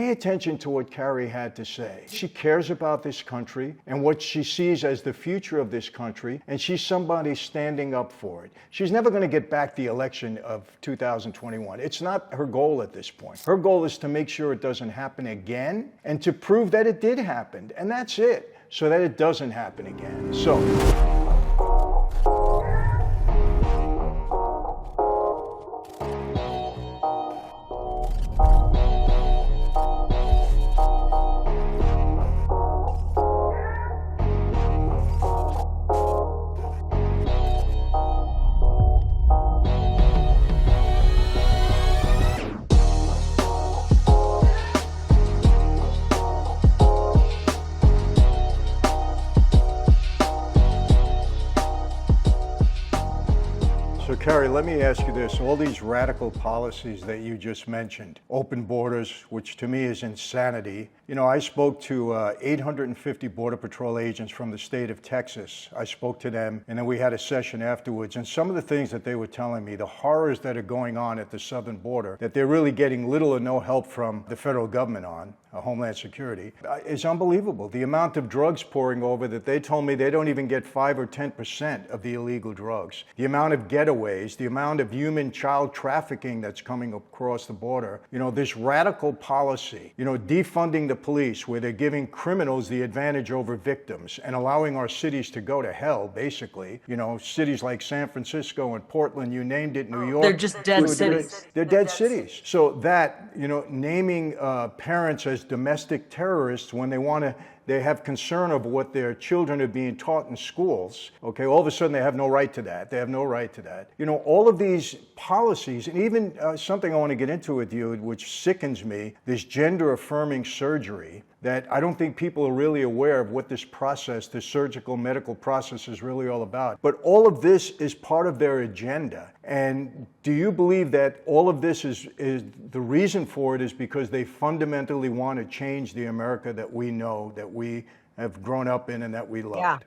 pay attention to what Kari had to say. She cares about this country and what she sees as the future of this country, and she's somebody standing up for it. She's never going to get back the election of 2021. It's not her goal at this point. Her goal is to make sure it doesn't happen again and to prove that it did happen, and that's it, so that it doesn't happen again. So. So Kari, let me ask you this. All these radical policies that you just mentioned, open borders, which to me is insanity. You know, I spoke to 850 Border Patrol agents from the state of Texas. I spoke to them, and then we had a session afterwards. And some of the things that they were telling me, the horrors that are going on at the southern border, that they're really getting little or no help from the federal government on, Homeland Security, is unbelievable. The amount of drugs pouring over that they told me they don't even get 5 or 10% of the illegal drugs. The amount of getaways, the amount of human child trafficking that's coming across the border. You know, this radical policy, you know, defunding the police, where they're giving criminals the advantage over victims and allowing our cities to go to hell, basically. You know, cities like San Francisco and Portland, you named it, New York. They're just dead cities. They're dead cities. So that, you know, naming parents as domestic terrorists when they have concern of what their children are being taught in schools, okay, all of a sudden they have no right to that. They have no right to that. You know, all of these policies, and even something I want to get into with you, which sickens me, this gender-affirming surgery, that I don't think people are really aware of what this process, this surgical medical process is really all about. But all of this is part of their agenda. And do you believe that all of this is the reason for it is because they fundamentally want to change the America that we know, that we have grown up in and that we loved? Yeah.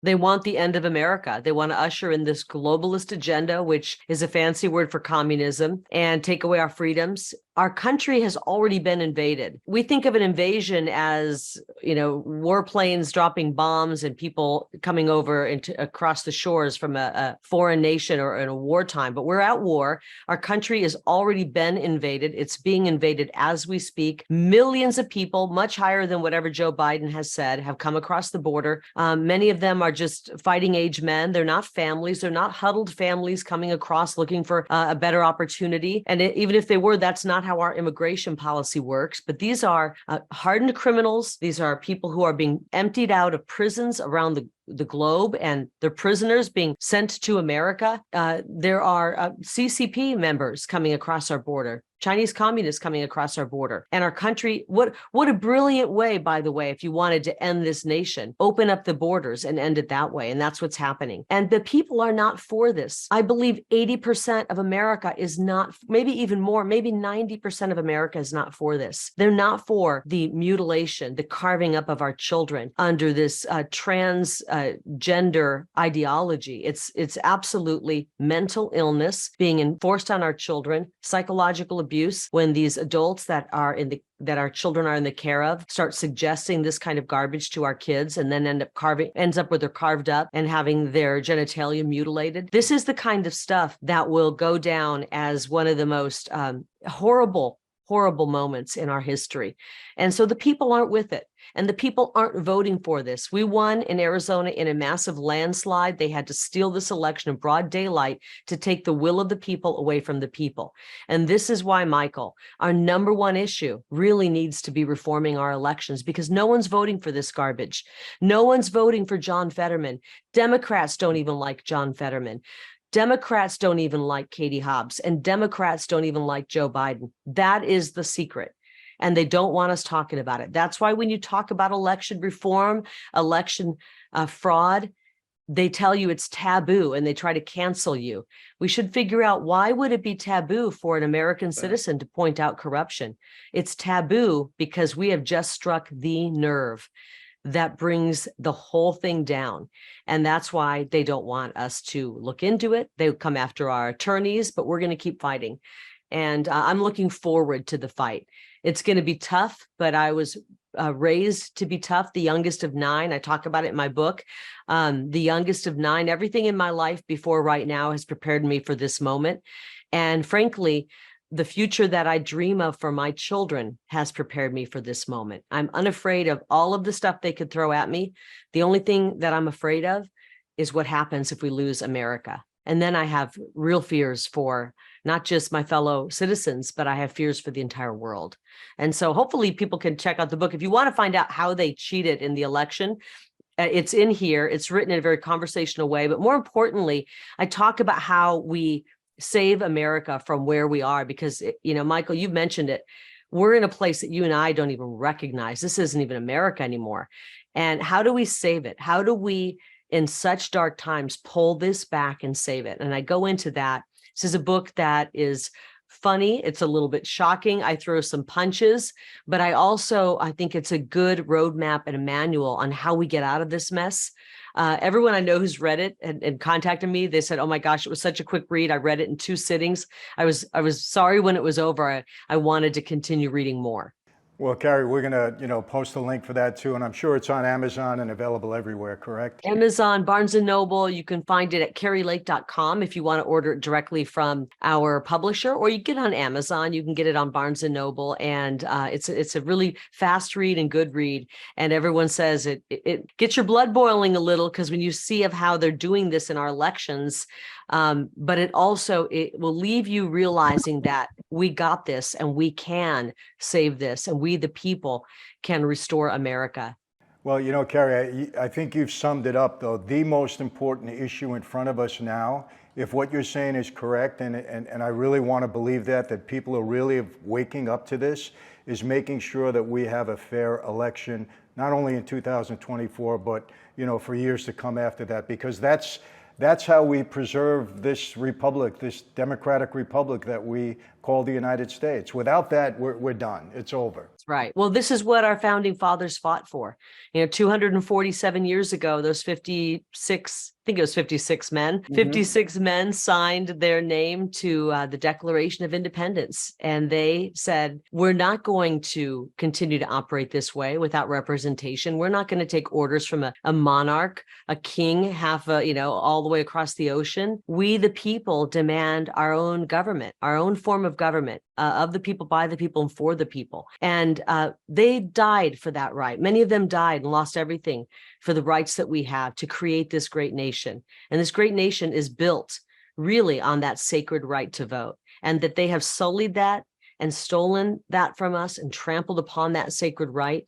They want the end of America. They want to usher in this globalist agenda, which is a fancy word for communism, and take away our freedoms. Our country has already been invaded. We think of an invasion as, you know, warplanes dropping bombs and people coming over across the shores from a foreign nation or in a wartime, but we're at war. Our country has already been invaded. It's being invaded as we speak. Millions of people, much higher than whatever Joe Biden has said, have come across the border. Many of them are just fighting age men. They're not families. They're not huddled families coming across looking for a better opportunity. And even if they were, that's not how our immigration policy works. But these are hardened criminals. These are people who are being emptied out of prisons around the globe, and they're prisoners being sent to America. There are CCP members coming across our border, Chinese communists coming across our border, and our country. What a brilliant way, by the way, if you wanted to end this nation, open up the borders and end it that way. And that's what's happening. And the people are not for this. I believe 80% of America is not, maybe even more, maybe 90% of America is not for this. They're not for the mutilation, the carving up of our children under this gender ideology. It's absolutely mental illness being enforced on our children, psychological abuse when these adults that our children are in the care of start suggesting this kind of garbage to our kids and then ends up with their carved up and having their genitalia mutilated. This is the kind of stuff that will go down as one of the most horrible moments in our history. And so the people aren't with it. And the people aren't voting for this. We won in Arizona in a massive landslide. They had to steal this election in broad daylight to take the will of the people away from the people. And this is why, Michael, our number one issue really needs to be reforming our elections, because no one's voting for this garbage. No one's voting for John Fetterman. Democrats don't even like John Fetterman. Democrats don't even like Katie Hobbs, and Democrats don't even like Joe Biden. That is the secret. And they don't want us talking about it. That's why when you talk about election reform, election fraud, they tell you it's taboo and they try to cancel you. We should figure out, why would it be taboo for an American citizen to point out corruption? It's taboo because we have just struck the nerve that brings the whole thing down. And that's why they don't want us to look into it. They come after our attorneys, but we're going to keep fighting. And I'm looking forward to the fight. It's going to be tough, but I was raised to be tough, the youngest of 9. I talk about it in my book. The youngest of 9, everything in my life before right now has prepared me for this moment. And frankly, the future that I dream of for my children has prepared me for this moment. I'm unafraid of all of the stuff they could throw at me. The only thing that I'm afraid of is what happens if we lose America. And then I have real fears for not just my fellow citizens, but I have fears for the entire world. And so hopefully people can check out the book. If you want to find out how they cheated in the election, it's in here. It's written in a very conversational way. But more importantly, I talk about how we save America from where we are, because, Michael, you've mentioned it. We're in a place that you and I don't even recognize. This isn't even America anymore. And how do we save it? How do we, in such dark times, pull this back and save it? And I go into that. This is a book that is funny. It's a little bit shocking. I throw some punches, but I think it's a good roadmap and a manual on how we get out of this mess. Everyone I know who's read it and contacted me, they said, "Oh my gosh, it was such a quick read. I read it in 2 sittings. I was sorry when it was over. I wanted to continue reading more." Well, Kari, we're going to, post a link for that too, and I'm sure it's on Amazon and available everywhere, correct? Amazon, Barnes & Noble. You can find it at karilake.com if you want to order it directly from our publisher, or you get it on Amazon. You can get it on Barnes & Noble, and it's a really fast read and good read. And everyone says it gets your blood boiling a little, because when you see of how they're doing this in our elections, but it will leave you realizing that we got this and we can save this, and we, the people, can restore America. Well, Kari, I think you've summed it up, though. The most important issue in front of us now, if what you're saying is correct, and I really want to believe that people are really waking up to this, is making sure that we have a fair election, not only in 2024, but, for years to come after that, because that's how we preserve this republic, this democratic republic that we call the United States. Without that, we're done. It's over. That's right. Well, this is what our founding fathers fought for. 247 years ago, those 56, I think it was 56 men, 56 men signed their name to the Declaration of Independence. And they said, we're not going to continue to operate this way without representation. We're not going to take orders from a monarch, a king, all the way across the ocean. We, the people, demand our own government, our own form of government, of the people, by the people, and for the people. And they died for that right. Many of them died and lost everything for the rights that we have to create this great nation. And this great nation is built really on that sacred right to vote, and that they have sullied that and stolen that from us and trampled upon that sacred right.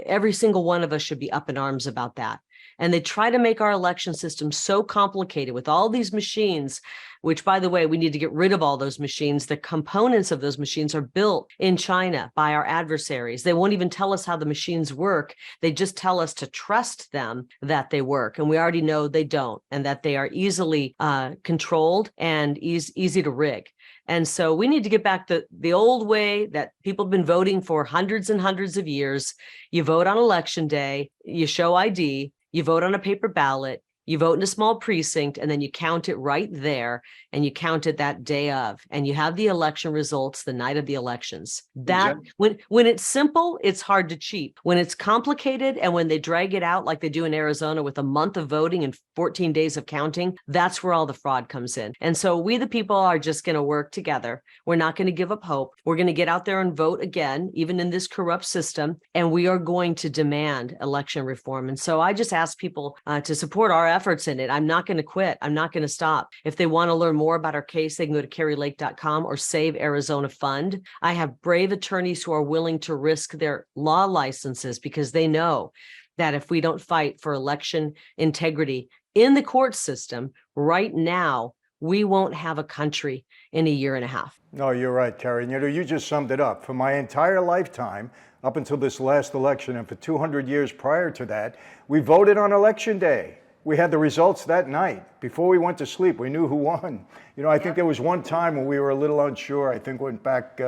Every single one of us should be up in arms about that. And they try to make our election system so complicated with all these machines, which, by the way, we need to get rid of all those machines. The components of those machines are built in China by our adversaries. They won't even tell us how the machines work. They just tell us to trust them that they work. And we already know they don't, and that they are easily controlled and easy to rig. And so we need to get back to the old way that people have been voting for hundreds and hundreds of years. You vote on election day, you show ID, you vote on a paper ballot, you vote in a small precinct, and then you count it right there, and you count it that day of, and you have the election results the night of the elections. That when it's simple, it's hard to cheat. When it's complicated, and when they drag it out like they do in Arizona with a month of voting and 14 days of counting, that's where all the fraud comes in. And so we, the people, are just going to work together. We're not going to give up hope. We're going to get out there and vote again, even in this corrupt system, and we are going to demand election reform. And so I just ask people to support our efforts in it. I'm not going to quit. I'm not going to stop. If they want to learn more about our case, they can go to karilake.com or Save Arizona Fund. I have brave attorneys who are willing to risk their law licenses, because they know that if we don't fight for election integrity in the court system right now, we won't have a country in a year and a half. No, you're right, Kari. You just summed it up. For my entire lifetime, up until this last election, and for 200 years prior to that, we voted on election day. We had the results that night. Before we went to sleep, we knew who won. I think there was one time when we were a little unsure. I think went back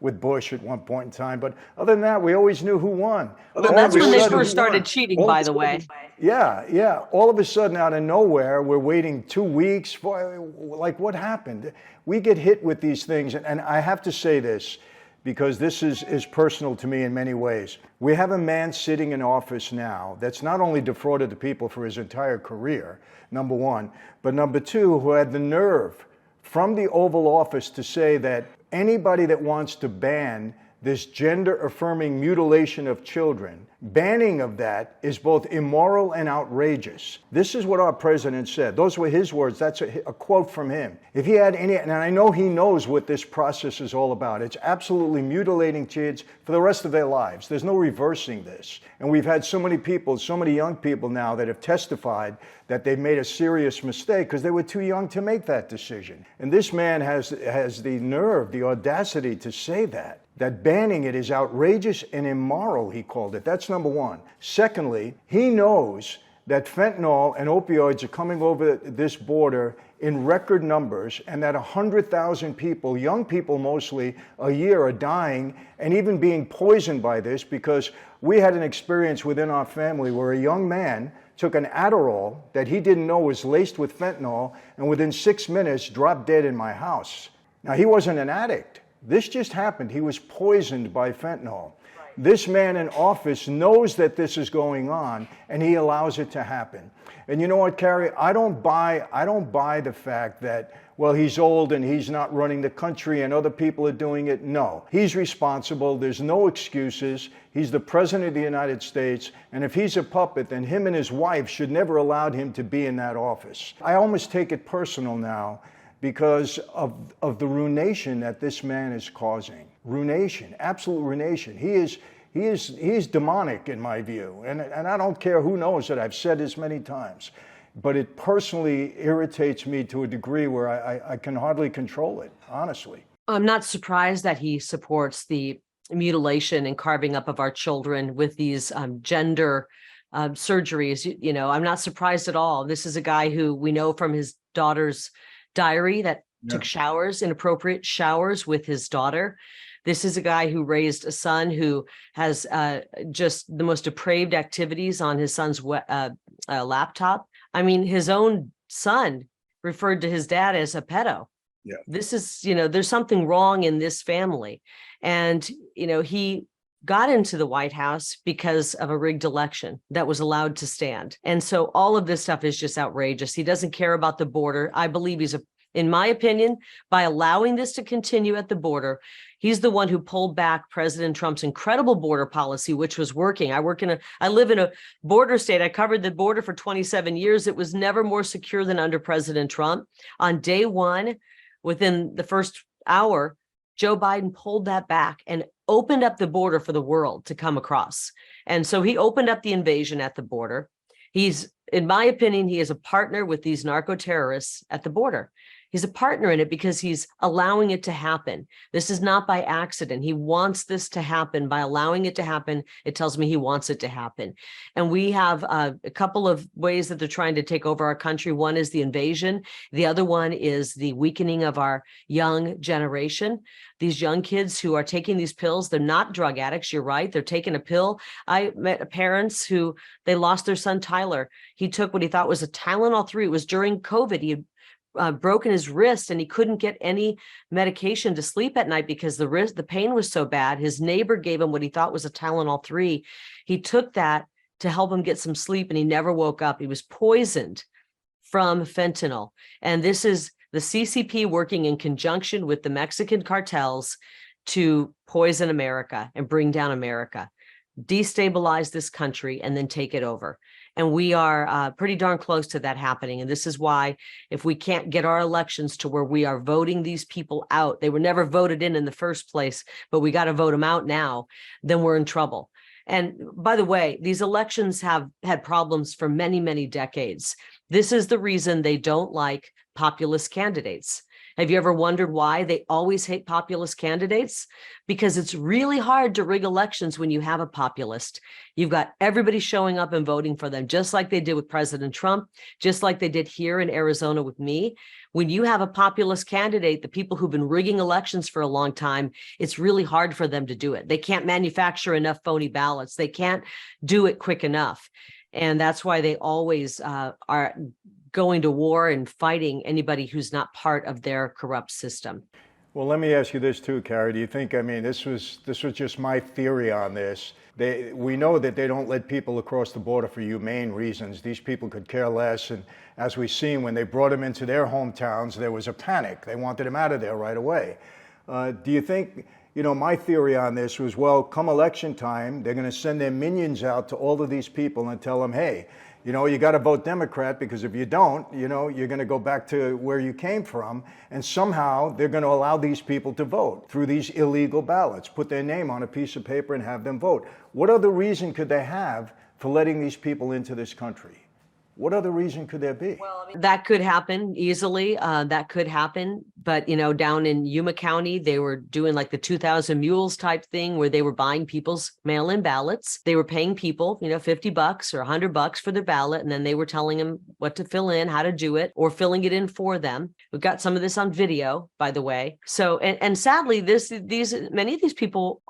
with Bush at one point in time. But other than that, we always knew who won. Well, that's when they first started cheating, by the way. Yeah. All of a sudden, out of nowhere, we're waiting 2 weeks for, like, what happened? We get hit with these things, and I have to say this, because this is personal to me in many ways. We have a man sitting in office now that's not only defrauded the people for his entire career, number one, but number two, who had the nerve from the Oval Office to say that anybody that wants to ban this gender-affirming mutilation of children, banning of that is both immoral and outrageous. This is what our president said. Those were his words. That's a quote from him. If he had any, and I know he knows what this process is all about. It's absolutely mutilating kids for the rest of their lives. There's no reversing this. And we've had so many people, so many young people now that have testified that they've made a serious mistake because they were too young to make that decision. And this man has the nerve, the audacity to say that banning it is outrageous and immoral, he called it. That's number one. Secondly, he knows that fentanyl and opioids are coming over this border in record numbers, and that 100,000 people, young people mostly, a year are dying and even being poisoned by this, because we had an experience within our family where a young man took an Adderall that he didn't know was laced with fentanyl, and within 6 minutes dropped dead in my house. Now, he wasn't an addict. This just happened. He was poisoned by fentanyl. This man in office knows that this is going on, and he allows it to happen. And you know what, Kari? I don't buy the fact that, well, he's old and he's not running the country and other people are doing it. No, he's responsible. There's no excuses. He's the president of the United States, and if he's a puppet, then him and his wife should never allowed him to be in that office. I almost take it personal now, because of the ruination that this man is causing. Ruination, absolute ruination. He is demonic in my view. And I don't care who knows that I've said this many times. But it personally irritates me to a degree where I can hardly control it, honestly. I'm not surprised that he supports the mutilation and carving up of our children with these gender surgeries. I'm not surprised at all. This is a guy who we know from his daughter's diary that took inappropriate showers with his daughter. This is a guy who raised a son who has just the most depraved activities on his son's laptop. I mean, his own son referred to his dad as a pedo. Yeah. This is, there's something wrong in this family. And, he got into the White House because of a rigged election that was allowed to stand. And so all of this stuff is just outrageous. He doesn't care about the border. I believe in my opinion, by allowing this to continue at the border, he's the one who pulled back President Trump's incredible border policy, which was working. I live in a border state. I covered the border for 27 years. It was never more secure than under President Trump. On day one, within the first hour, Joe Biden pulled that back and opened up the border for the world to come across. And so he opened up the invasion at the border. In my opinion, he is a partner with these narco terrorists at the border. He's a partner in it because he's allowing it to happen. This is not by accident. He wants this to happen. By allowing it to happen, it tells me he wants it to happen. And we have a couple of ways that they're trying to take over our country. One is the invasion. The other one is the weakening of our young generation. These young kids who are taking these pills, they're not drug addicts. You're right. They're taking a pill. I met parents who they lost their son, Tyler. He took what he thought was a Tylenol 3. It was during COVID. He had broken his wrist and he couldn't get any medication to sleep at night because the pain was so bad. His neighbor gave him what he thought was a Tylenol 3. He took that to help him get some sleep and he never woke up. He was poisoned from fentanyl. And this is the CCP working in conjunction with the Mexican cartels to poison America and bring down America, destabilize this country, and then take it over. And we are pretty darn close to that happening. And this is why, if we can't get our elections to where we are voting these people out, they were never voted in the first place, but we got to vote them out now, then we're in trouble. And by the way, these elections have had problems for many, many decades. This is the reason they don't like populist candidates. Have you ever wondered why they always hate populist candidates? Because it's really hard to rig elections when you have a populist. You've got everybody showing up and voting for them, just like they did with President Trump, just like they did here in Arizona with me. When you have a populist candidate, the people who've been rigging elections for a long time, it's really hard for them to do it. They can't manufacture enough phony ballots. They can't do it quick enough. And that's why they always are going to war and fighting anybody who's not part of their corrupt system. Well, let me ask you this too, Kari. Do you think, I mean, this was just my theory on this. We know that they don't let people across the border for humane reasons. These people could care less. And as we've seen, when they brought them into their hometowns, there was a panic. They wanted them out of there right away. Do you think, my theory on this was, well, come election time, they're going to send their minions out to all of these people and tell them, hey, you got to vote Democrat, because if you don't, you're going to go back to where you came from. And somehow they're going to allow these people to vote through these illegal ballots, put their name on a piece of paper and have them vote. What other reason could they have for letting these people into this country? What other reason could there be? Well, that could happen easily. That could happen. But, down in Yuma County, they were doing like the 2,000 mules type thing where they were buying people's mail-in ballots. They were paying people, $50 or $100 for their ballot. And then they were telling them what to fill in, how to do it, or filling it in for them. We've got some of this on video, by the way. So, and sadly, many of these people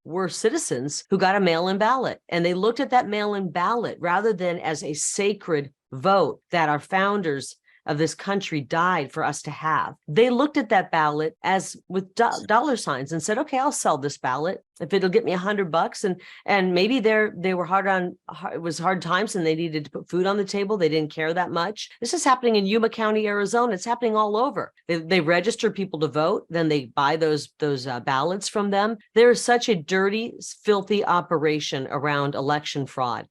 were citizens who got a mail-in ballot, and they looked at that mail-in ballot rather than as a sacred vote that our founders of this country died for us to have. They looked at that ballot as with dollar signs and said, okay, I'll sell this ballot if it'll get me $100. And maybe they were it was hard times and they needed to put food on the table. They didn't care that much. This is happening in Yuma County, Arizona. It's happening all over. They register people to vote, then they buy those ballots from them. There is such a dirty, filthy operation around election fraud.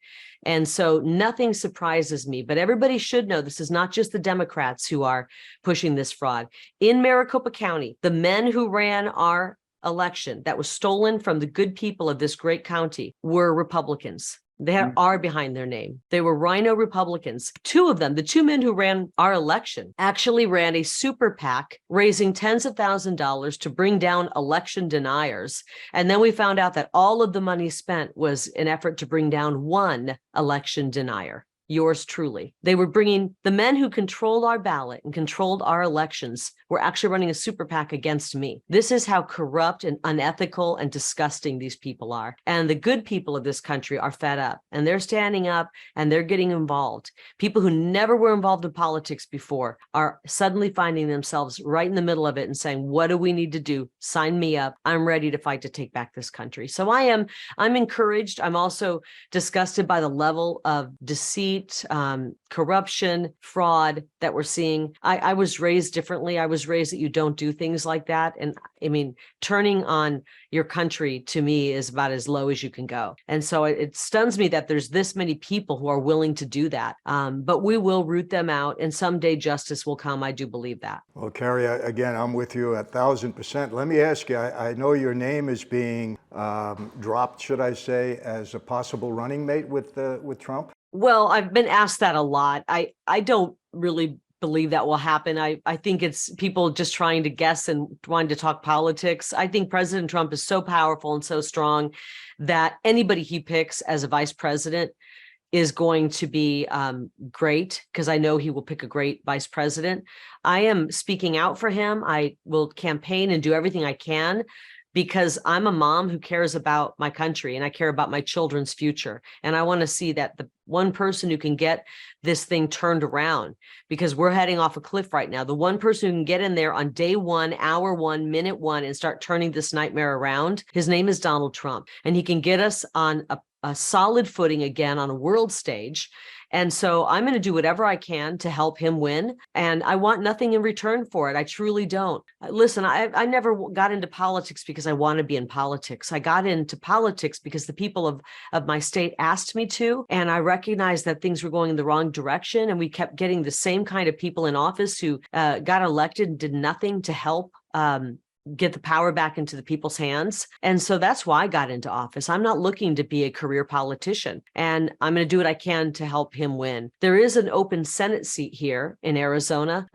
And so nothing surprises me, but everybody should know this is not just the Democrats who are pushing this fraud. In Maricopa County, the men who ran our election that was stolen from the good people of this great county were Republicans. They had R behind their name. They were Rhino Republicans. Two of them, the two men who ran our election, actually ran a super PAC raising tens of thousands of dollars to bring down election deniers. And then we found out that all of the money spent was an effort to bring down one election denier. Yours truly. They were bringing the men who controlled our ballot and controlled our elections were actually running a super PAC against me. This is how corrupt and unethical and disgusting these people are. And the good people of this country are fed up and they're standing up and they're getting involved. People who never were involved in politics before are suddenly finding themselves right in the middle of it and saying, what do we need to do? Sign me up. I'm ready to fight to take back this country. So I'm encouraged. I'm also disgusted by the level of deceit, corruption, fraud that we're seeing. I was raised differently. I was raised that you don't do things like that. And I mean, turning on your country to me is about as low as you can go. And so it stuns me that there's this many people who are willing to do that. But we will root them out and someday justice will come. I do believe that. Well, Kari, again, I'm with you 1,000%. Let me ask you, I know your name is being dropped, should I say, as a possible running mate with Trump? Well, I've been asked that a lot. I don't really believe that will happen. I think it's people just trying to guess and wanting to talk politics. I think President Trump is so powerful and so strong that anybody he picks as a vice president is going to be great, because I know he will pick a great vice president. I am speaking out for him. I will campaign and do everything I can, because I'm a mom who cares about my country and I care about my children's future. And I want to see that the one person who can get this thing turned around, because we're heading off a cliff right now. The one person who can get in there on day one, hour one, minute one, and start turning this nightmare around, his name is Donald Trump. And he can get us on a solid footing again on a world stage. And so I'm going to do whatever I can to help him win. And I want nothing in return for it. I truly don't. Listen, I never got into politics because I want to be in politics. I got into politics because the people of my state asked me to. And I recognized that things were going in the wrong direction. And we kept getting the same kind of people in office who got elected and did nothing to help get the power back into the people's hands. And so that's why I got into office. I'm not looking to be a career politician, and I'm going to do what I can to help him win. There is an open Senate seat here in Arizona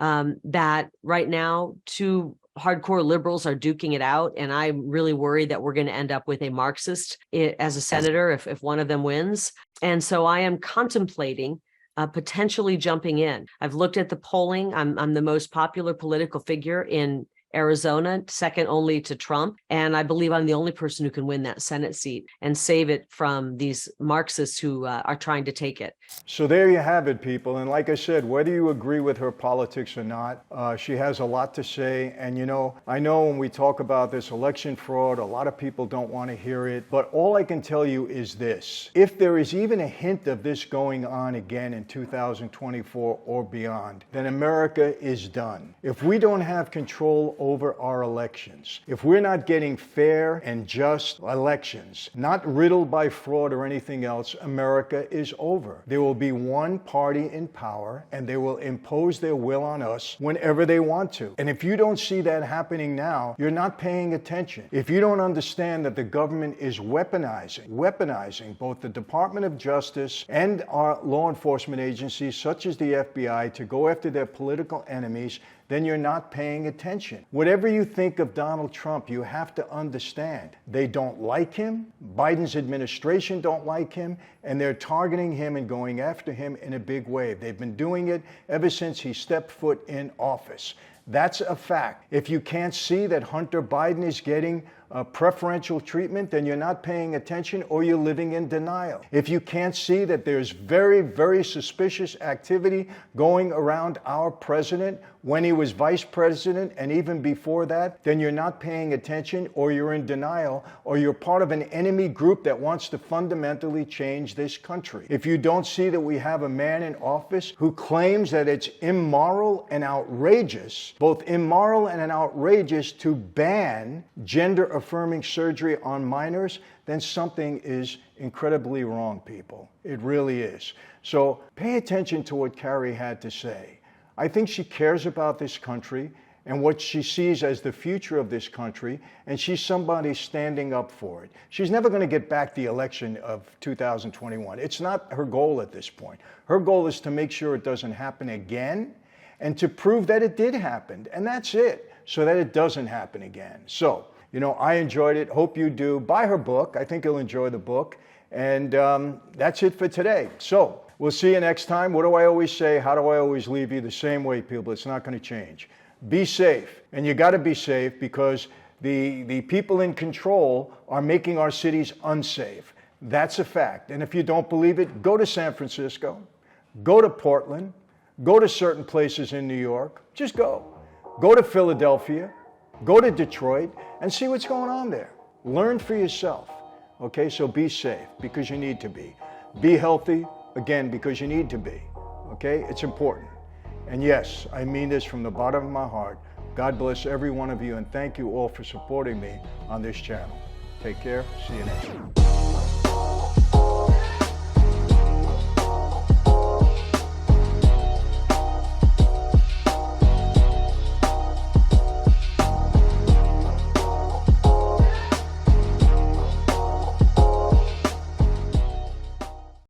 that right now two hardcore liberals are duking it out. And I'm really worried that we're going to end up with a Marxist as a senator if one of them wins. And so I am contemplating potentially jumping in. I've looked at the polling. I'm the most popular political figure in Arizona, second only to Trump. And I believe I'm the only person who can win that Senate seat and save it from these Marxists who are trying to take it. So there you have it, people. And like I said, whether you agree with her politics or not, she has a lot to say. And I know when we talk about this election fraud, a lot of people don't want to hear it. But all I can tell you is this. If there is even a hint of this going on again in 2024 or beyond, then America is done. If we don't have control over our elections, if we're not getting fair and just elections, not riddled by fraud or anything else, America is over. There will be one party in power, and they will impose their will on us whenever they want to. And if you don't see that happening now, you're not paying attention. If you don't understand that the government is weaponizing both the Department of Justice and our law enforcement agencies, such as the FBI, to go after their political enemies, then you're not paying attention. Whatever you think of Donald Trump, you have to understand they don't like him. Biden's administration don't like him, and they're targeting him and going after him in a big way. They've been doing it ever since he stepped foot in office. That's a fact. If you can't see that Hunter Biden is getting preferential treatment, then you're not paying attention or you're living in denial. If you can't see that there's very, very suspicious activity going around our president when he was vice president and even before that, then you're not paying attention or you're in denial or you're part of an enemy group that wants to fundamentally change this country. If you don't see that we have a man in office who claims that it's immoral and outrageous, both immoral and outrageous to ban gender-affirming surgery on minors, then something is incredibly wrong, people. It really is. So pay attention to what Kari had to say. I think she cares about this country and what she sees as the future of this country, and she's somebody standing up for it. She's never going to get back the election of 2021. It's not her goal at this point. Her goal is to make sure it doesn't happen again and to prove that it did happen, and that's it, so that it doesn't happen again. So, I enjoyed it. Hope you do. Buy her book. I think you'll enjoy the book. And that's it for today. So we'll see you next time. What do I always say? How do I always leave you? The same way, people. It's not going to change. Be safe. And you got to be safe because the people in control are making our cities unsafe. That's a fact. And if you don't believe it, go to San Francisco. Go to Portland. Go to certain places in New York. Just go. Go to Philadelphia. Go to Detroit and see what's going on there. Learn for yourself. Okay, so be safe because you need to be. Be healthy, again, because you need to be. Okay, it's important. And yes, I mean this from the bottom of my heart. God bless every one of you and thank you all for supporting me on this channel. Take care. See you next time.